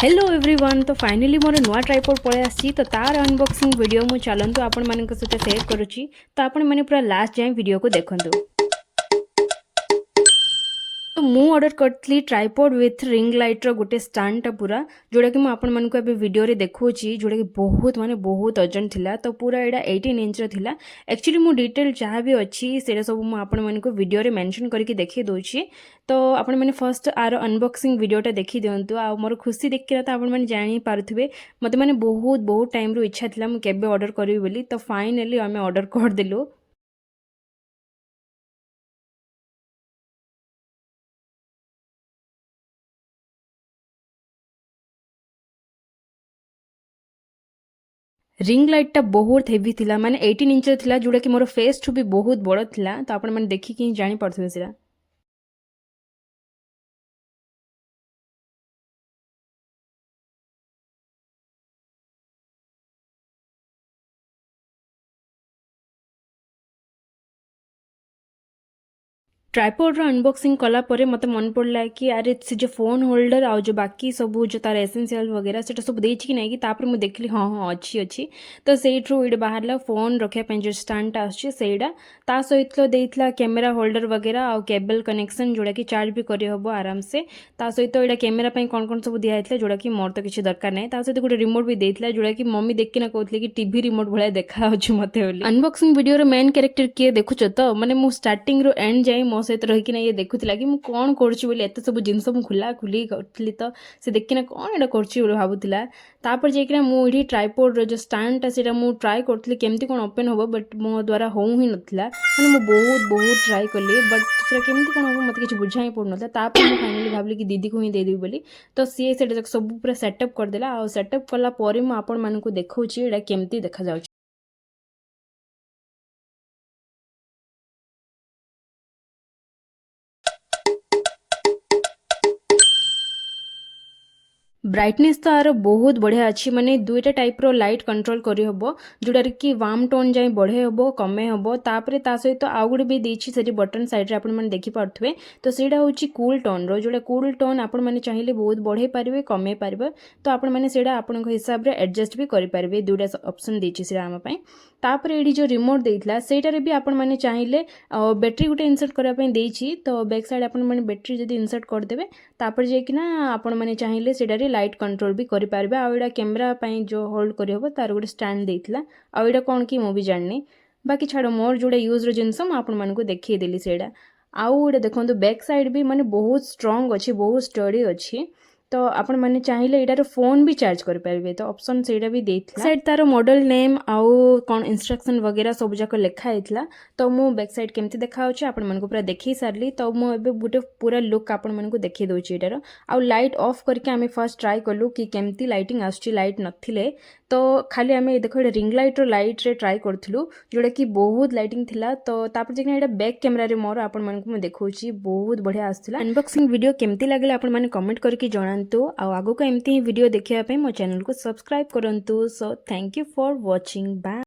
Hello everyone. तो finally मोर नुआ tripod पळे आसी तो तार अनबॉक्सिंग वीडियो मु चलंतु आपण मानक सहित शेयर करूची। तो आपण माने पूरा लास्ट जाए वीडियो को देखंतु। तो मु ऑर्डर करथली ट्राइपॉड विथ रिंग लाइट रो गोटे स्टैंडटा पूरा जोड़ा कि मुझे आपण मानक एबे वीडियो रे देखौची जोड़ा कि बहुत माने बहुत अर्जेंट थिला। तो पूरा एडा 18 इंच रो थिला। एक्चुअली मु डिटेल जहाँ भी अच्छी सेटा सब मु आपण मानक वीडियो रे मेंशन करके देखि दोची। तो आपण माने फर्स्ट आर अनबॉक्सिंग वीडियोटा देखि दियंतु। आ मोर खुशी देखिरा तो आपण माने जानि पारुथबे मते माने बहुत बहुत टाइम रो इच्छा थिला मु केबे ऑर्डर करबी बोली। तो फाइनली आमे ऑर्डर कर देलु। रिंग लाइटा बहुत हेवी थिला माने 18 इंच थिला जोड़ा कि मोर फेस ठू भी बहुत बड़ थिला। तो आपण माने देखिकी जानि पारथबे सेरा। ट्राइपॉड अनबॉक्सिंग कला परे मते मन पड़ला कि अरे से जो फोन होल्डर आ जो बाकी सब जो तार एसेंशियल वगैरह से सब देछि कि नहीं कि तापर मु देखली हाँ हाँ अच्छी अच्छी। तो सेठू इड बाहरला फोन रखिया पे जो स्टैंड आछे सेडा ता सहित देइथला कैमरा होल्डर वगैरह आ केबल कनेक्शन जोड़ा कि चार्ज भी करि हबो आराम से। ता सहित एडा कैमरा पे कोन सब दिया हेतला जोड़ा कि मोर तो किछि दरकार नै। ता सहित गोटे रिमोट भी देइथला जोड़ा कि मम्मी देख के ना कहथले कि टीवी रिमोट भलिया देखा होछु मते बोली। अनबॉक्सिंग वीडियो रो मेन कैरेक्टर के देखुछ तो माने मु स्टार्टिंग रो एंड जाई मो सहित रहिकिना ये देखुथिला कि मु कोन करछि बोली एते सब जिंस मु खुला खुली करथली। तो से देखिना कोन एडा करछि बोली भाबुथिला। तापर जेकिना मु इडी ट्राइपॉड रो जो स्टैंड ता सेटा मु ट्राई करथली केमती कोन ओपन होबो बट मो द्वारा होउ ही नथला। माने मु बहुत बहुत ट्राई करली बट सेटा केमती कोन होबो मते किछ बुझा ही पड़नथला। तापर मु फाइनली भाबली कि दीदी को ही दे देबी बोली। तो सी सेटा सब पूरा सेटअप कर देला। आ सेटअप कला परे मु आपण मानकु देखौछि एडा केमती देखा जाउछि। ब्राइटनेस तो आर बहुत बढ़िया अच्छी माने दुईटा टाइप रो लाइट कंट्रोल करी हबो जोड़ा कि वार्म टोन जाए बढ़े हबो कमे हबो। तापरे ता सहित आउ गुडे भी देछि सेठी बटन साइड रे आपण माने देखि पारथुवे। तो सेडा होछि कूल टोन रो जोड़ा कूल टोन आपण माने चाहिले बहुत बढ़े पारिबे कमे पारिबे। तो आपण माने सेडा आपण हिसाब रे एडजस्ट भी करि पारिबे। दुईटा ऑप्शन देछि सेडा हम पई। तापरे एडी जो रिमोट देइथला सेटा रे भी आपण माने चाहिले बैटरी गुटे इंसर्ट करा पई देछि। तो बैक साइड आपण माने बैटरी जदी इंसर्ट कर देबे तापर जे कि ना आपण माने चाहिले सेडा रे लाइट कंट्रोल भी करि पारबे। आ एडा कैमरा पई जो होल्ड करि हबो तार गुटे स्टैंड देइथला। आ एडा कोन की मु भी जाननी बाकी छाड़ो मोर जोड़ा यूज रो जिंस म आपण मानकु देखि देली सेडा। आउ एडा देखंतु बैक साइड भी माने बहुत स्ट्रांग अछि बहुत स्टडी अछि। तो आपण माने चाहिले एटार फोन भी चार्ज कर पारबे। तो ऑप्शन सेडा भी देइथला। साइड तारो मॉडल नेम आउ कोन इंस्ट्रक्शन वगैरह सब जाक लिखा हेतला। तो मु बैक साइड केमती देखा होछि आपण मानकु पूरा देखि सारली। तो मु एबे गुटे पूरा लुक आपण मानकु देखि दोछि एटार। आउ लाइट ऑफ करके आमे फर्स्ट ट्राई करलु कि केमती लाइटिंग आछि लाइट नथिले। तो खाली आमे देखो रिंग लाइट रो लाइट रे ट्राई करथलु जोड़ा कि बहुत लाइटिंग थिला। तो तापर जेकना एटा बैक कैमरा रे मोर आपण मानकु मैं देखौछि बहुत बढ़िया आछिला। अनबॉक्सिंग वीडियो केमती लागले आपण माने कमेंट करके जणांतु। आ आगो को एमती ही वीडियो देखिया पे मो चैनल को सब्सक्राइब करंतु। So thank you for watching. Bye.